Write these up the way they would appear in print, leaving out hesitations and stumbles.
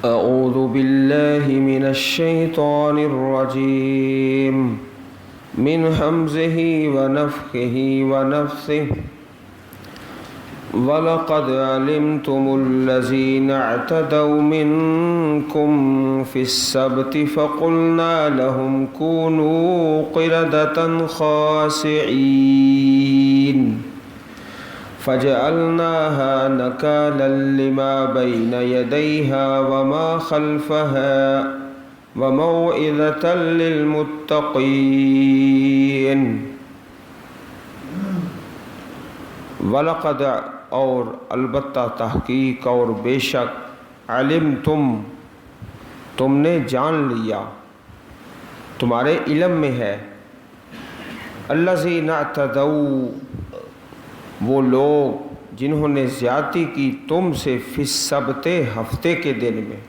أعوذ بالله من الشيطان الرجيم من همزه ونفخه ونفثه وَلَقَدْ عَلِمْتُمُ الَّذِينَ اعْتَدَوْا مِنْكُمْ فِي السَّبْتِ فَقُلْنَا لَهُمْ كُونُوا قِرَدَةً خَاسِعِينَ فَجَعَلْنَاهَا نَكَالًا لِمَا بَيْنَ يَدَيْهَا وَمَا خَلْفَهَا وَمَوْعِظَةً لِلْمُتَّقِينَ۔ وَلَقَدْ اور البتہ تحقیق اور بے شک تم نے جان لیا، تمہارے علم میں ہے، الذین اعتدوا وہ لوگ جنہوں نے زیادتی کی تم سے فی السبت ہفتے کے دن میں،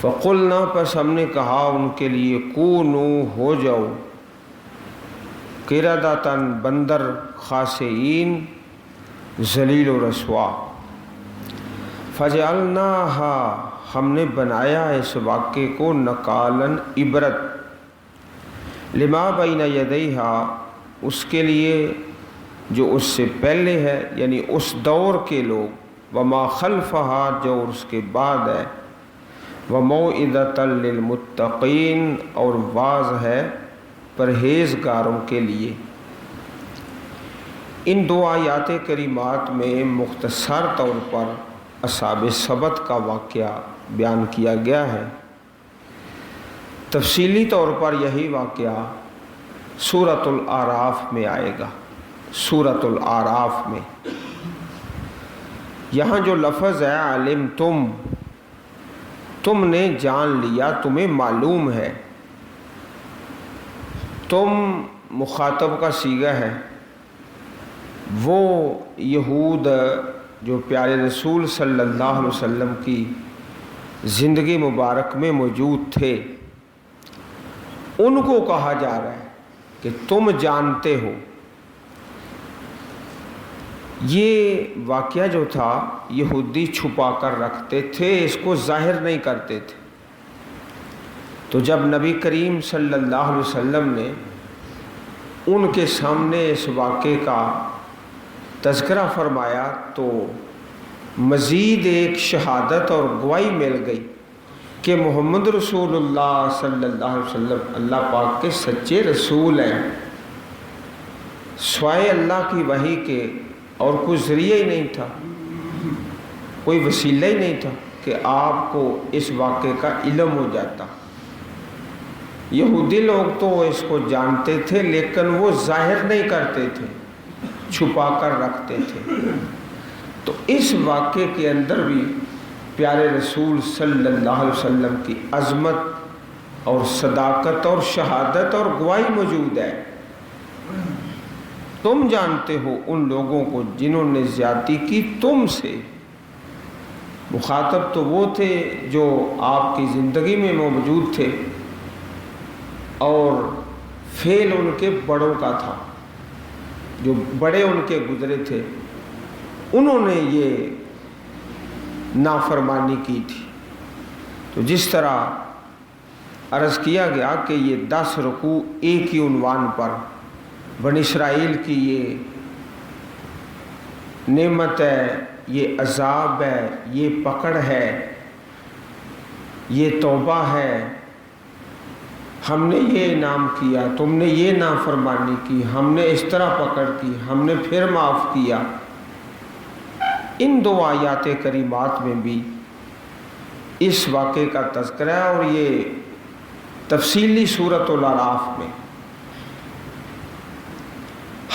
فقلنا پس ہم نے کہا ان کے لیے کونوا ہو جاؤ، قردۃً بندر، خاسئین ذلیل و رسوا، فجعلناہا ہم نے بنایا اس واقعے کو نکالاً عبرت، لما بین یدیہا اس کے لیے جو اس سے پہلے ہے یعنی اس دور کے لوگ، وما خلفہا جو اس کے بعد ہے، وموعظۃ للمتقین اور واعظ ہے پرہیزگاروں کے لیے۔ ان دو آیات کریمات میں مختصر طور پر اصحاب سبت کا واقعہ بیان کیا گیا ہے۔ تفصیلی طور پر یہی واقعہ سورۃ الاعراف میں آئے گا۔ سورۃ الاعراف میں یہاں جو لفظ ہے علمتم، تم نے جان لیا، تمہیں معلوم ہے، تم مخاطب کا صیغہ ہے۔ وہ یہود جو پیارے رسول صلی اللہ علیہ وسلم کی زندگی مبارک میں موجود تھے، ان کو کہا جا رہا ہے کہ تم جانتے ہو۔ یہ واقعہ جو تھا یہودی چھپا کر رکھتے تھے، اس کو ظاہر نہیں کرتے تھے۔ تو جب نبی کریم صلی اللہ علیہ وسلم نے ان کے سامنے اس واقعے کا تذکرہ فرمایا تو مزید ایک شہادت اور گواہی مل گئی کہ محمد رسول اللہ صلی اللہ علیہ وسلم اللہ پاک کے سچے رسول ہیں، سوائے اللہ کی وحی کے اور کوئی ذریعہ ہی نہیں تھا، کوئی وسیلہ ہی نہیں تھا کہ آپ کو اس واقعے کا علم ہو جاتا۔ یہودی لوگ تو اس کو جانتے تھے لیکن وہ ظاہر نہیں کرتے تھے، چھپا کر رکھتے تھے۔ تو اس واقعے کے اندر بھی پیارے رسول صلی اللہ علیہ وسلم کی عظمت اور صداقت اور شہادت اور گواہی موجود ہے۔ تم جانتے ہو ان لوگوں کو جنہوں نے زیادتی کی تم سے۔ مخاطب تو وہ تھے جو آپ کی زندگی میں موجود تھے اور فعل ان کے بڑوں کا تھا، جو بڑے ان کے گزرے تھے، انہوں نے یہ نافرمانی کی تھی۔ تو جس طرح عرض کیا گیا کہ یہ 10 رکوع ایک ہی عنوان پر بنی اسرائیل کی یہ نعمت ہے، یہ عذاب ہے، یہ پکڑ ہے، یہ توبہ ہے، ہم نے یہ انعام کیا، تم نے یہ نافرمانی کی، ہم نے اس طرح پکڑ کی، ہم نے پھر معاف کیا۔ ان دو آیات کریمات میں بھی اس واقعے کا تذکرہ ہے اور یہ تفصیلی سورۃ الاعراف میں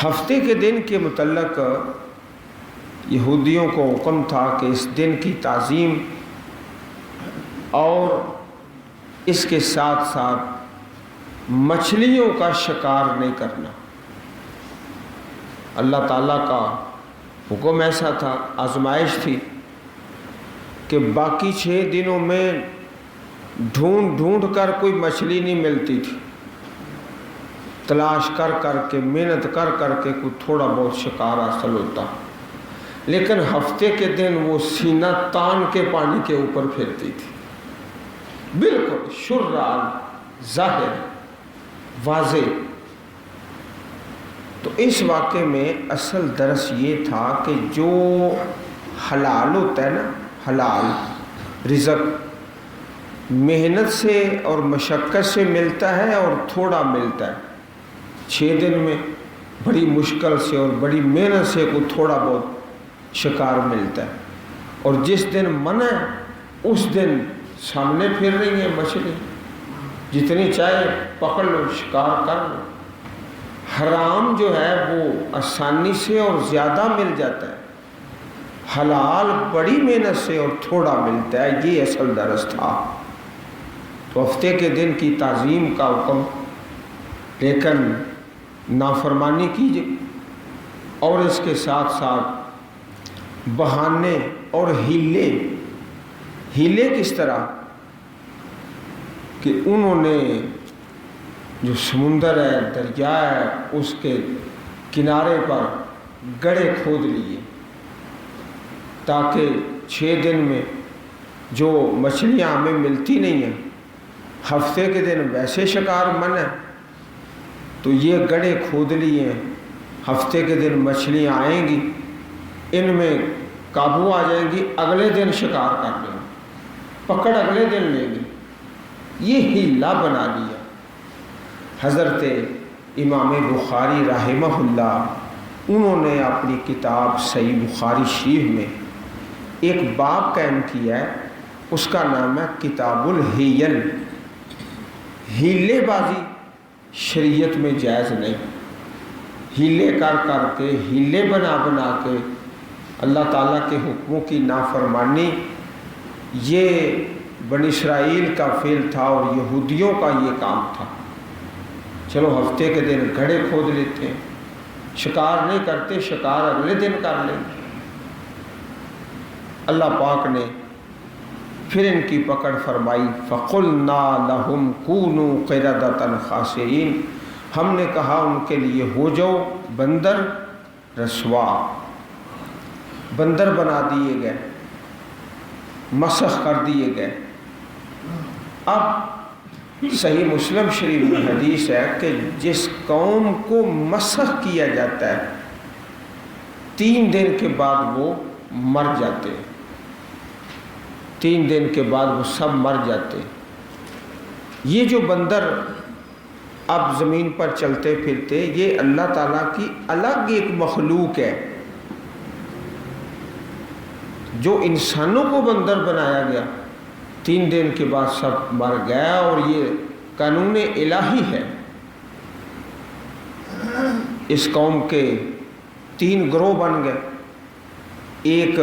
ہفتے کے دن کے متعلق یہودیوں کو حکم تھا کہ اس دن کی تعظیم اور اس کے ساتھ ساتھ مچھلیوں کا شکار نہیں کرنا۔ اللہ تعالیٰ کا حکم ایسا تھا، آزمائش تھی کہ باقی 6 دنوں میں ڈھونڈ ڈھونڈ کر کوئی مچھلی نہیں ملتی تھی، تلاش کر کر کے محنت کر کر کے کوئی تھوڑا بہت شکار حاصل ہوتا، لیکن ہفتے کے دن وہ سینہ تان کے پانی کے اوپر پھرتی تھی، بالکل شرعاً ظاہر واضح۔ تو اس واقعے میں اصل درس یہ تھا کہ جو حلال ہوتا ہے نا، حلال رزق محنت سے اور مشقت سے ملتا ہے اور تھوڑا ملتا ہے۔ 6 دن میں بڑی مشکل سے اور بڑی محنت سے کو تھوڑا بہت شکار ملتا ہے، اور جس دن منع ہے اس دن سامنے پھر رہی ہے مچھلی، جتنی چاہے پکڑ لو، شکار کر لو۔ حرام جو ہے وہ آسانی سے اور زیادہ مل جاتا ہے، حلال بڑی محنت سے اور تھوڑا ملتا ہے۔ یہ اصل درس تھا۔ تو ہفتے کے دن کی تعظیم کا حکم، لیکن نافرمانی کیجیے، اور اس کے ساتھ ساتھ بہانے اور ہیلے کس طرح کہ انہوں نے جو سمندر ہے، دریا ہے، اس کے کنارے پر گڑھے کھود لیے تاکہ 6 دن میں جو مچھلیاں ہمیں ملتی نہیں ہیں، ہفتے کے دن ویسے شکار من ہے، تو یہ گڑھے کھود لیے ہیں، ہفتے کے دن مچھلیاں آئیں گی، ان میں قابو آ جائیں گی، اگلے دن شکار کر لیں گے، پکڑ اگلے دن لیں گے۔ یہ ہیلا بنا لیا۔ حضرت امام بخاری رحمہ اللہ، انہوں نے اپنی کتاب صحیح بخاری شریف میں ایک باب قائم کیا ہے، اس کا نام ہے کتاب الحیل۔ ہیلے بازی شریعت میں جائز نہیں، ہیلے کر کے، ہیلے بنا کے اللہ تعالیٰ کے حکموں کی نافرمانی، یہ بنی اسرائیل کا فعل تھا اور یہودیوں کا یہ کام تھا۔ چلو ہفتے کے دن گھڑے کھود لیتے ہیں، شکار نہیں کرتے، شکار اگلے دن کر لیں گے۔ اللہ پاک نے پھر ان کی پکڑ فرمائی، فَقُلْنَا لَهُمْ كُونُوا قِرَدَةً خَاسِئِينَ، ہم نے کہا ان کے لیے ہو جاؤ بندر رسوا، بندر بنا دیے گئے، مسخ کر دیے گئے۔ اب صحیح مسلم شریف میں حدیث ہے کہ جس قوم کو مسخ کیا جاتا ہے 3 دن کے بعد وہ مر جاتے ہیں، 3 دن کے بعد وہ سب مر جاتے ہیں۔ یہ جو بندر اب زمین پر چلتے پھرتے، یہ اللہ تعالیٰ کی الگ ایک مخلوق ہے۔ جو انسانوں کو بندر بنایا گیا 3 دن کے بعد سب مر گیا، اور یہ قانون الہی ہے۔ اس قوم کے 3 گروہ بن گئے، ایک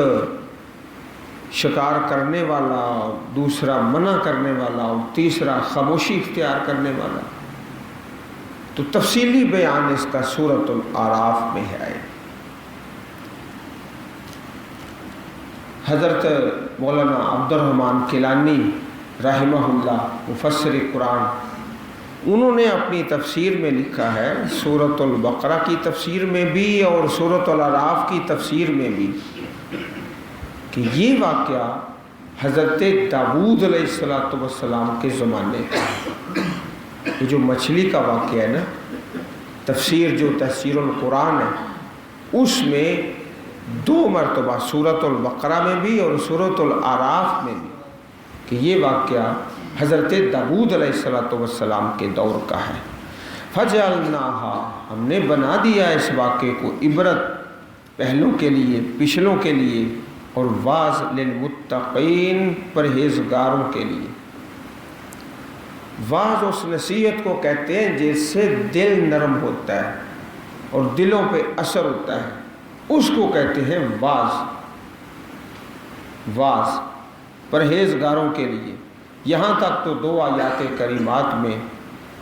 شکار کرنے والا، دوسرا منع کرنے والا، اور تیسرا خاموشی اختیار کرنے والا۔ تو تفصیلی بیان اس کا سورۃ الاعراف میں ہے۔ حضرت مولانا عبد الرحمن کیلانی رحمہ اللہ مفسر قرآن، انہوں نے اپنی تفسیر میں لکھا ہے، سورۃ البقرہ کی تفسیر میں بھی اور سورۃ الاعراف کی تفسیر میں بھی، کہ یہ واقعہ حضرت داؤد علیہ السلام کے زمانے کا، یہ جو مچھلی کا واقعہ ہے نا، تفسیر جو تفسیر القرآن ہے، اس میں 2 مرتبہ سورۃ البقرہ میں بھی اور سورۃ الاعراف میں بھی کہ یہ واقعہ حضرت داؤد علیہ السلام کے دور کا ہے۔ فَجَعَلْنَاهَا، ہم نے بنا دیا اس واقعے کو عبرت پہلوں کے لیے، پچھلوں کے لیے، اور واعظ للمتقین، پرہیزگاروں کے لیے۔ واعظ اس نصیحت کو کہتے ہیں جس سے دل نرم ہوتا ہے اور دلوں پہ اثر ہوتا ہے، اس کو کہتے ہیں واعظ۔ واعظ پرہیزگاروں کے لیے۔ یہاں تک تو 2 آیات کریمات میں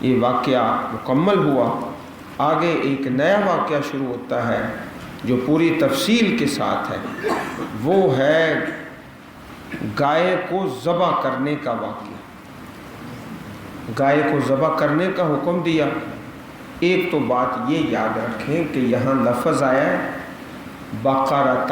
یہ واقعہ مکمل ہوا۔ آگے ایک نیا واقعہ شروع ہوتا ہے جو پوری تفصیل کے ساتھ ہے، وہ ہے گائے کو ذبح کرنے کا واقعہ۔ گائے کو ذبح کرنے کا حکم دیا۔ ایک تو بات یہ یاد رکھیں کہ یہاں لفظ آیا ہے بقرۃ،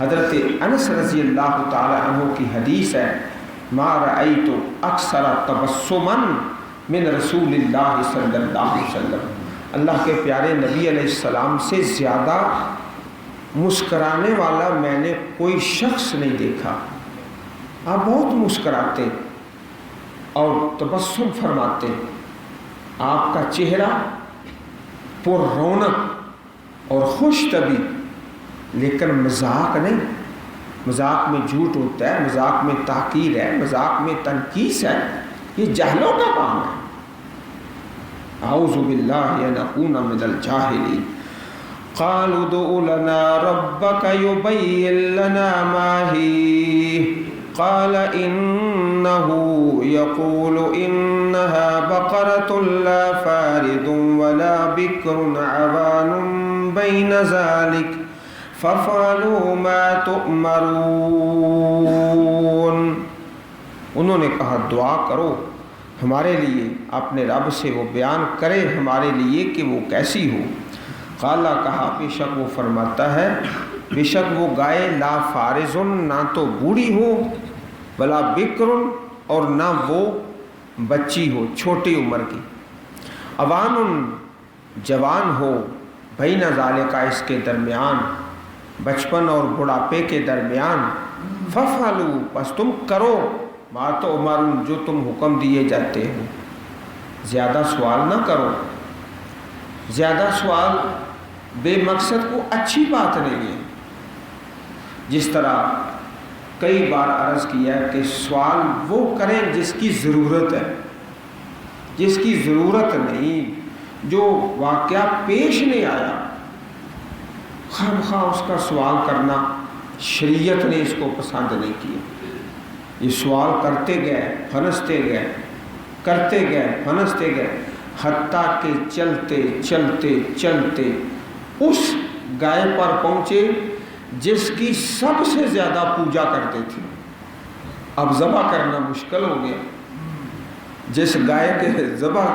حضرت انس رضی اللہ تعالی عنہ کی حدیث ہے، ما رأیت اکثر تبسما من رسول اللہ صلی اللہ علیہ وسلم، اللہ کے پیارے نبی علیہ السلام سے زیادہ مسکرانے والا میں نے کوئی شخص نہیں دیکھا۔ آپ بہت مسکراتے اور تبسم فرماتے، آپ کا چہرہ پر رونق اور خوش طبی، لیکن مذاق نہیں، مذاق میں جھوٹ ہوتا ہے، مذاق میں تحقیر ہے، مذاق میں تنقیص ہے، یہ جاہلوں کا کام ہے۔ اعوذ باللہ ان اکون من الجاہلین۔ قالوا ادع لنا ربك يبين لنا ما هي قال إنه يقول إنها بقرة لا فارض ولا بكر عوان بين ذلك ففعلوا ما تؤمرون۔ انہوں نے کہا دعا کرو ہمارے لیے، اپنے رب سے وہ بیان کرے ہمارے لیے کہ وہ کیسی ہو۔ قالا کہا بے شک وہ فرماتا ہے، بے شک وہ گائے لا فارزن نہ تو بوڑھی ہو، بلا بکر اور نہ وہ بچی ہو چھوٹی عمر کی، اوان جوان ہو، بین ذالک اس کے درمیان، بچپن اور بڑھاپے کے درمیان، ففعلوا پس تم کرو ما تؤمرون جو تم حکم دیے جاتے ہو۔ زیادہ سوال نہ کرو، زیادہ سوال بے مقصد کو اچھی بات نہیں ہے۔ جس طرح کئی بار عرض کیا ہے کہ سوال وہ کریں جس کی ضرورت ہے، جس کی ضرورت نہیں، جو واقعہ پیش نہیں آیا، خام خواہ اس کا سوال کرنا شریعت نے اس کو پسند نہیں کیا۔ یہ سوال کرتے گئے، پھنستے گئے، کرتے گئے، پھنستے گئے، حتیٰ کہ چلتے چلتے چلتے اس گائے پر پہنچے جس کی سب سے زیادہ پوجا کرتے تھے۔ اب ذبح کرنا مشکل ہو گیا، جس گائے کے ذبح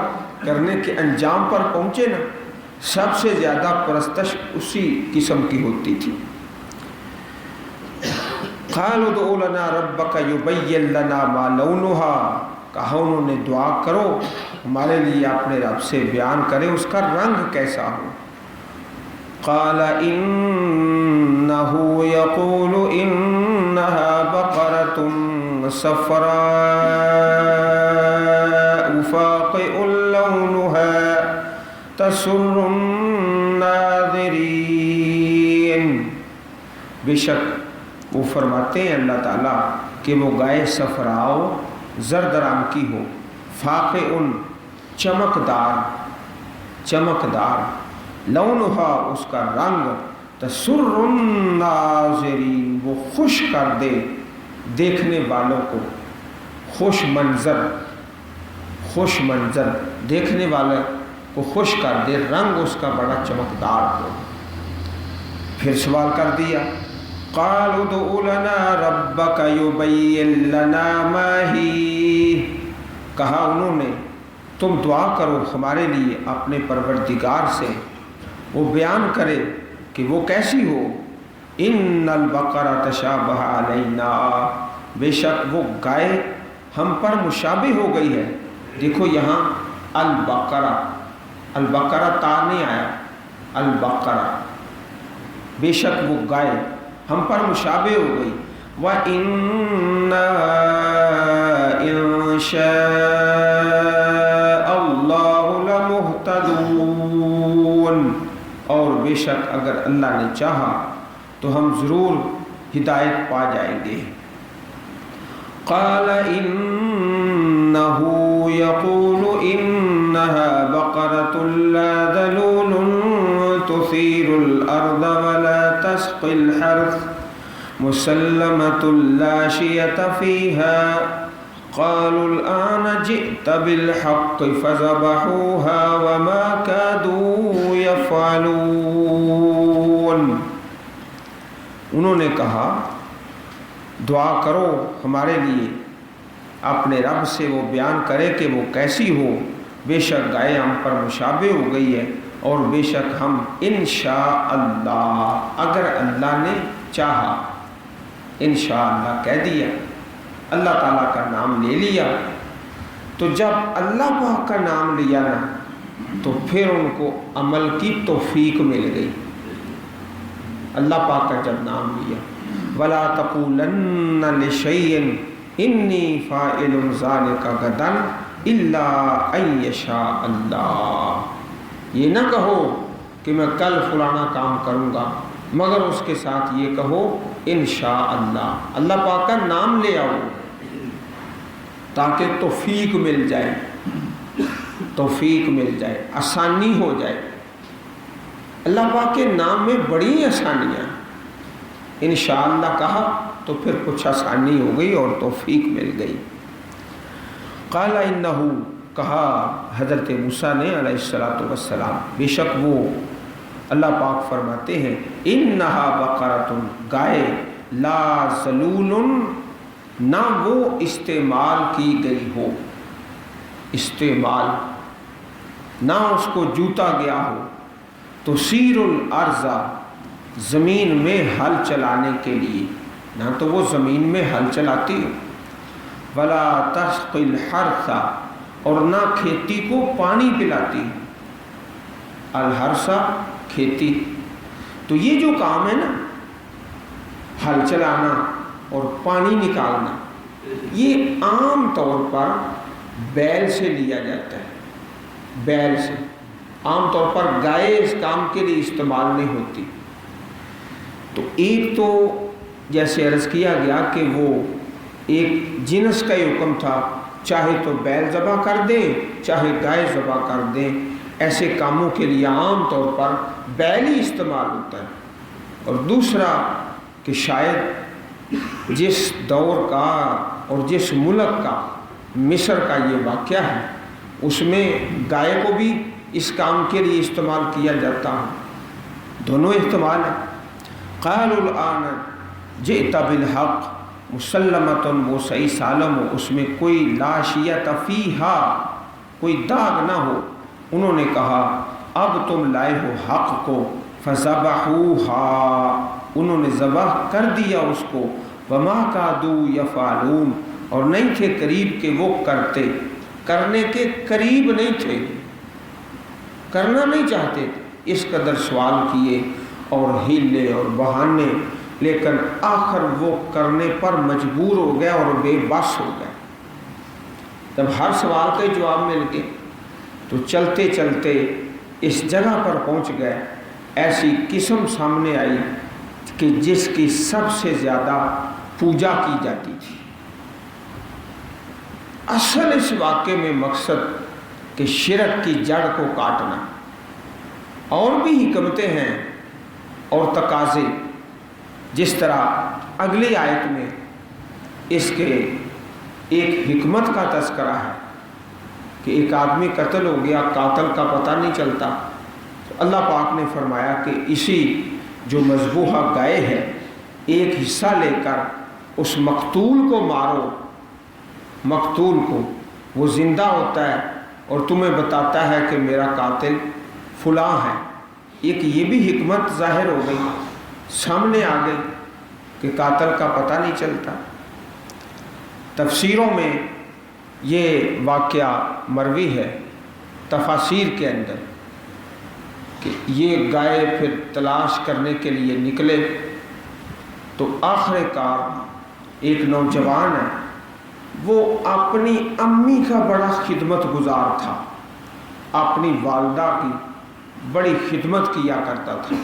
کرنے کے انجام پر پہنچے نا، سب سے زیادہ پرستش اسی قسم کی ہوتی تھی۔ قالوا ادع لنا ربك يبين لنا ما لونها، کہا انہوں نے دعا کرو ہمارے لیے اپنے رب سے بیان کرے اس کا رنگ کیسا ہو۔ قال انه يقول انها بقرة صفراء فاقع لونها تسر الناظرین۔ بے شک وہ فرماتے ہیں اللہ تعالیٰ کہ وہ گائے صفراء زرد رنگ کی ہو، فاقع چمکدار، چمکدار، لونہا اس کا رنگ، تسر الناظرین وہ خوش کر دے دیکھنے والوں کو، خوش منظر، خوش منظر دیکھنے والے کو خوش کر دے، رنگ اس کا بڑا چمکدار ہو۔ پھر سوال کر دیا، قالوا ادع لنا ربك يبين لنا ما هي، کہا انہوں نے تم دعا کرو ہمارے لیے اپنے پروردگار سے وہ بیان کرے کہ وہ کیسی ہو۔ ان البقرہ تشابہ علینا، بے شک وہ گائے ہم پر مشابہ ہو گئی ہے۔ دیکھو یہاں البقرہ، البقرہ تا نہیں آیا، البقرہ، بے شک وہ گائے ہم پر مشابہ ہو گئی۔ وَإِنَّا إِن شَاءَ اللَّهُ لَمُهْتَدُونَ، اور بے شک اگر اللہ نے چاہا تو ہم ضرور ہدایت پا جائیں گے۔ قال إِنَّهُ يَقُولُ إِنَّهَا بَقَرَةٌ لَا ذَلُولٌ تُثِيرُ الْأَرْضَ وَلَا تَسْقِي الْحَرْثَ مُسَلَّمَةٌ لَا شِيَةَ فِيهَا قَالُوا الْآنَ جِئْتَ بِالْحَقِّ فَذَبَحُوهَا وَمَا كَادُوا يَفْعَلُونَ۔ انہوں نے کہا دعا کرو ہمارے لیے اپنے رب سے وہ بیان کرے کہ وہ کیسی ہو، بے شک گائے ہم پر مشابہ ہو گئی ہے، اور بے شک ہم انشاءاللہ اگر اللہ نے چاہا انشاءاللہ کہہ دیا، اللہ تعالیٰ کا نام لے لیا۔ تو جب اللہ پاک کا نام لیا نا تو پھر ان کو عمل کی توفیق مل گئی۔ اللہ پاک کا جب نام لیا، وَلَا تَقُولَنَّ لِشَيْءٍ إِنِّي فَاعِلٌ ذَلِكَ غَدًا إِلَّا أَن يَشَاءَ اللَّهُ، یہ نہ کہو کہ میں کل فلانا کام کروں گا، مگر اس کے ساتھ یہ کہو انشاءاللہ، اللہ پاک کا نام لے آؤ تاکہ توفیق مل جائے، توفیق مل جائے، آسانی ہو جائے۔ اللہ پاک کے نام میں بڑی آسانیاں، انشاءاللہ کہا تو پھر کچھ آسانی ہو گئی اور توفیق مل گئی۔ قال انہو، کہا حضرت موسیٰ نے علیہ السلام، بے شک وہ، اللہ پاک فرماتے ہیں انہا بقرۃ، گائے، لا ذلول، نہ وہ استعمال کی گئی ہو، استعمال نہ اس کو جوتا گیا ہو، تثیر الارض، زمین میں ہل چلانے کے لیے، نہ تو وہ زمین میں ہل چلاتی ہو، ولا تسقی الحرث، اور نہ کھیتی کو پانی پلاتی ہو، الحرث کھیتی۔ تو یہ جو کام ہے نا، ہل چلانا اور پانی نکالنا، یہ عام طور پر بیل سے لیا جاتا ہے، بیل سے۔ عام طور پر گائے اس کام کے لیے استعمال نہیں ہوتی۔ تو ایک تو جیسے عرض کیا گیا کہ وہ ایک جنس کا ہی حکم تھا، چاہے تو بیل ذبح کر دیں چاہے گائے ذبح کر دیں، ایسے کاموں کے لیے عام طور پر بیل ہی استعمال ہوتا ہے۔ اور دوسرا کہ شاید جس دور کا اور جس ملک کا، مصر کا یہ واقعہ ہے، اس میں گائے کو بھی اس کام کے لیے استعمال کیا جاتا ہے، دونوں احتمال ہیں۔ قالوا الآن جئت بالحق مسلمۃ، وہ صحیح سالم ہو، اس میں کوئی لا شیۃ فیہا، کوئی داغ نہ ہو۔ انہوں نے کہا اب تم لائے ہو حق کو، فذبحوہا، انہوں نے ذبح کر دیا اس کو، وما کادوا یفعلون، اور نہیں تھے قریب کہ وہ کرتے، کرنے کے قریب نہیں تھے، کرنا نہیں چاہتے تھے، اس قدر سوال کیے اور ہیلے اور بہانے، لیکن آخر وہ کرنے پر مجبور ہو گیا اور بے بس ہو گیا۔ جب ہر سوال کے جواب مل گئے تو چلتے چلتے اس جگہ پر پہنچ گئے، ایسی قسم سامنے آئی کہ جس کی سب سے زیادہ پوجا کی جاتی تھی۔ اصل اس واقعے میں مقصد کہ شرک کی جڑ کو کاٹنا، اور بھی حکمتیں ہیں اور تقاضے، جس طرح اگلی آیت میں اس کے ایک حکمت کا تذکرہ ہے کہ ایک آدمی قتل ہو گیا، قاتل کا پتہ نہیں چلتا، تو اللہ پاک نے فرمایا کہ اسی جو مذبوحہ گائے ہے ایک حصہ لے کر اس مقتول کو مارو، مقتول کو، وہ زندہ ہوتا ہے اور تمہیں بتاتا ہے کہ میرا قاتل فلاں ہے۔ ایک یہ بھی حکمت ظاہر ہو گئی، سامنے آ گئی کہ قاتل کا پتہ نہیں چلتا۔ تفسیروں میں یہ واقعہ مروی ہے، تفاسیر کے اندر، کہ یہ گائے پھر تلاش کرنے کے لیے نکلے تو آخر کار ایک نوجوان ہے، وہ اپنی امی کا بڑا خدمت گزار تھا، اپنی والدہ کی بڑی خدمت کیا کرتا تھا،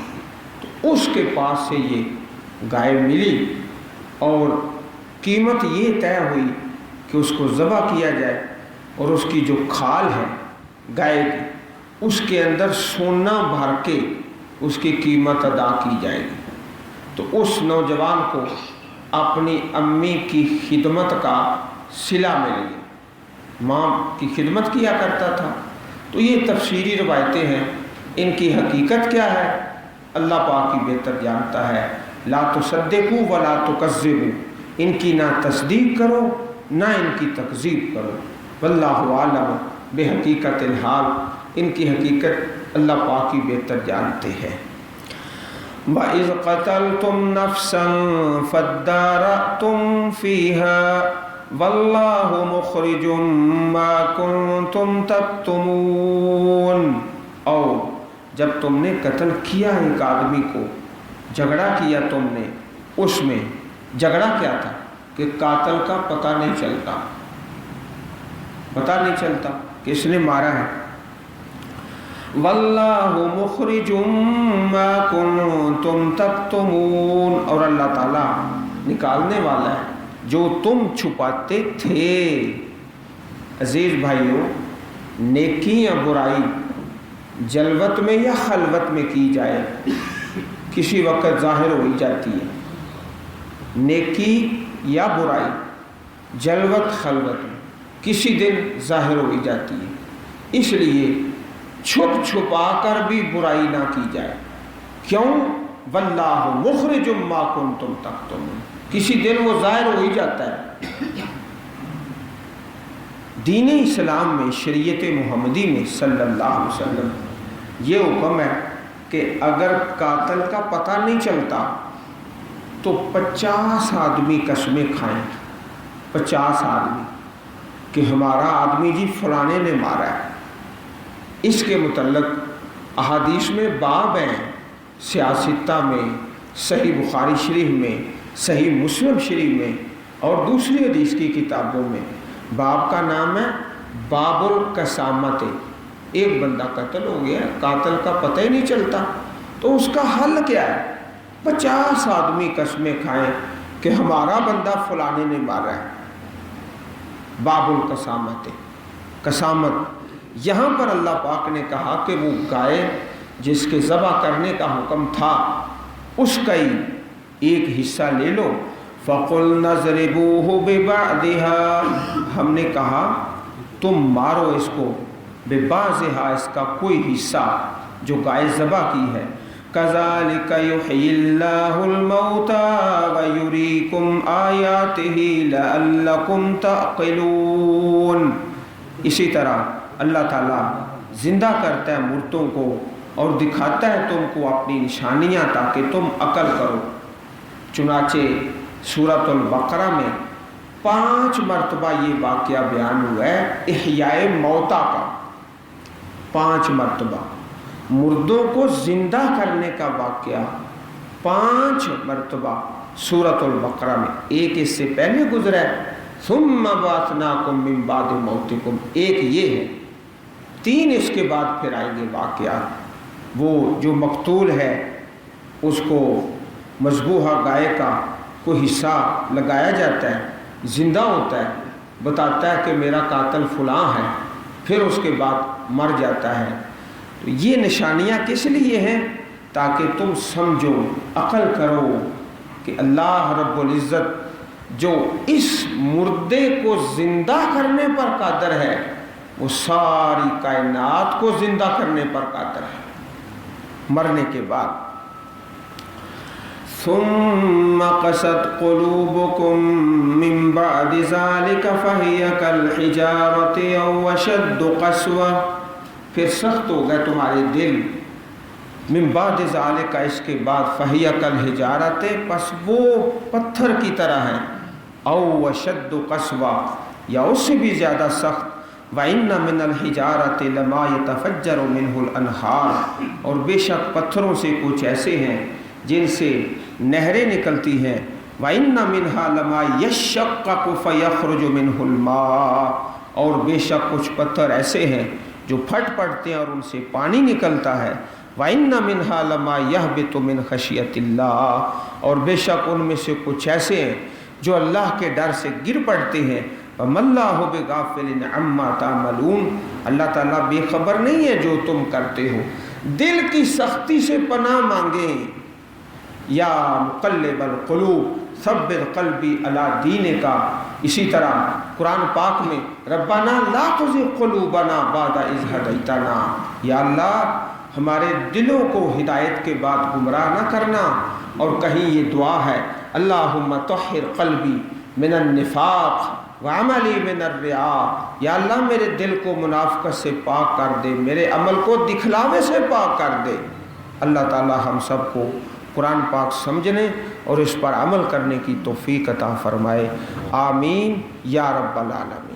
تو اس کے پاس سے یہ گائے ملی اور قیمت یہ طے ہوئی کہ اس کو ذبح کیا جائے اور اس کی جو کھال ہے گائے کی، اس کے اندر سونا بھر کے اس کی قیمت ادا کی جائے گی۔ تو اس نوجوان کو اپنی امی کی خدمت کا صلہ مل گیا، ماں کی خدمت کیا کرتا تھا۔ تو یہ تفسیری روایتیں ہیں، ان کی حقیقت کیا ہے اللہ پاک ہی بہتر جانتا ہے۔ لا تصدقوا ولا تکذبوا، ان کی نہ تصدیق کرو نہ ان کی تکذیب کرو، واللہ عالم بحقیقت الحال، ان کی حقیقت اللہ پاک ہی بہتر جانتے ہیں۔ وَإِذْ قَتَلْتُمْ نَفْسًا فَادَّارَأْتُمْ فِيهَا وَاللَّهُ مُخْرِجٌ مَا كُنْتُمْ تَكْتُمُونَ۔ اور جب تم نے قتل کیا ایک آدمی کو، جھگڑا کیا تم نے، اس میں جھگڑا کیا تھا کہ قاتل کا پتہ نہیں چلتا کہ اس نے مارا ہے۔ واللہ مخرج ما کنتم تکتمون، اور اللہ تعالیٰ نکالنے والا ہے جو تم چھپاتے تھے۔ عزیز بھائیوں، نیکی یا برائی جلوت میں یا خلوت میں کی جائے کسی وقت ظاہر ہو ہی جاتی ہے۔ نیکی یا برائی جلوت خلوت میں کسی دن ظاہر ہو ہی جاتی ہے، اس لیے چھپ چھپا کر بھی برائی نہ کی جائے۔ کیوں؟ واللہ مخرج ما کنتم تکتمون، کسی دن وہ ظاہر ہو ہی جاتا ہے۔ دین اسلام میں، شریعت محمدی میں صلی اللہ علیہ وسلم یہ حکم ہے کہ اگر قاتل کا پتہ نہیں چلتا تو 50 آدمی قسمیں کھائیں، 50 آدمی کہ ہمارا آدمی جی فلانے نے مارا ہے۔ اس کے متعلق احادیث میں باب ہیں، سیاستہ میں، صحیح بخاری شریف میں، صحیح مسلم شریف میں اور دوسری حدیث کی کتابوں میں۔ باب کا نام ہے باب القسامت۔ ایک بندہ قتل ہو گیا، قاتل کا پتہ ہی نہیں چلتا، تو اس کا حل کیا ہے؟ 50 آدمی قسمیں کھائیں کہ ہمارا بندہ فلانے نے مارا ہے۔ باب القسامت، قسامت۔ یہاں پر اللہ پاک نے کہا کہ وہ گائے جس کے ذبح کرنے کا حکم تھا اس کا ہی ایک حصہ لے لو۔ فَقُلْنَا اضْرِبُوهُ بِبَعْضِهَا، ہم نے کہا تم مارو اس کو، بِبَعْضِهَا، اس کا کوئی حصہ جو گائے ذبح کی ہے۔ كَذَلِكَ يُحْيِي اللَّهُ الْمَوْتَى وَيُرِيكُمْ آيَاتِهِ لَعَلَّكُمْ تَعْقِلُونَ، اسی طرح اللہ تعالیٰ زندہ کرتا ہے مردوں کو اور دکھاتا ہے تم کو اپنی نشانیاں تاکہ تم عقل کرو۔ چنانچہ سورۃ البقرہ میں 5 مرتبہ یہ واقعہ بیان ہوا ہے، احیاء موتا کا 5 مرتبہ، مردوں کو زندہ کرنے کا واقعہ 5 مرتبہ سورۃ البقرہ میں۔ ایک اس سے پہلے گزرا ہے، ثم بعثناکم من بعد موتکم، ایک یہ ہے۔ 3 اس کے بعد پھر آئیں گے واقعات۔ وہ جو مقتول ہے اس کو مذبوحہ گائے کا کوئی حصہ لگایا جاتا ہے، زندہ ہوتا ہے، بتاتا ہے کہ میرا قاتل فلاں ہے، پھر اس کے بعد مر جاتا ہے۔ تو یہ نشانیاں کس لیے ہیں؟ تاکہ تم سمجھو، عقل کرو کہ اللہ رب العزت جو اس مردے کو زندہ کرنے پر قادر ہے وہ ساری کائنات کو زندہ کرنے پر قادر ہے مرنے کے بعد۔ ثم قست قلوبكم من بعد ذلك فهي كالحجارة أو أشد قسوة، پھر سخت ہو گئے تمہارے دل، من بعد ذلك، اس کے بعد، فهي كالحجارة، پس وہ پتھر کی طرح ہے، او اشد قسوہ، یا اس سے بھی زیادہ سخت۔ وَإِنَّ مِنَ الْحِجَارَةِ لَمَا يَتَفَجَّرُ مِنْهُ الْأَنْهَارُ، اور بے شک پتھروں سے کچھ ایسے ہیں جن سے نہریں نکلتی ہیں۔ وَإِنَّ مِنْهَا لَمَا يَشَّقَّقُ فَيَخْرُجُ مِنْهُ الْمَاءُ، اور بے شک کچھ پتھر ایسے ہیں جو پھٹ پڑتے ہیں اور ان سے پانی نکلتا ہے۔ وَإِنَّ مِنْهَا لَمَا يَهْبِطُ مِنْ خَشْيَةِ اللَّهِ، اور بے شک ان میں سے کچھ ایسے ہیں جو اللہ کے ڈر سے گر پڑتے ہیں۔ وَمَا اللَّهُ بِغَافِلٍ عَمَّا تَعْمَلُونَ، اللہ تعالیٰ بے خبر نہیں ہے جو تم کرتے ہو۔ دل کی سختی سے پناہ مانگیں، یا مقلب القلوب ثبت قلبی علی دینک۔ اسی طرح قرآن پاک میں ربنا لا تزغ قلوبنا بعد اذ ہدیتنا، یا اللہ ہمارے دلوں کو ہدایت کے بعد گمراہ نہ کرنا۔ اور کہیں یہ دعا ہے، اللہم طہر قلبی من النفاق وعملی من الریا، یا اللہ میرے دل کو منافقت سے پاک کر دے، میرے عمل کو دکھلاوے سے پاک کر دے۔ اللہ تعالی ہم سب کو قرآن پاک سمجھنے اور اس پر عمل کرنے کی توفیق عطا فرمائے، آمین یا رب العالمین۔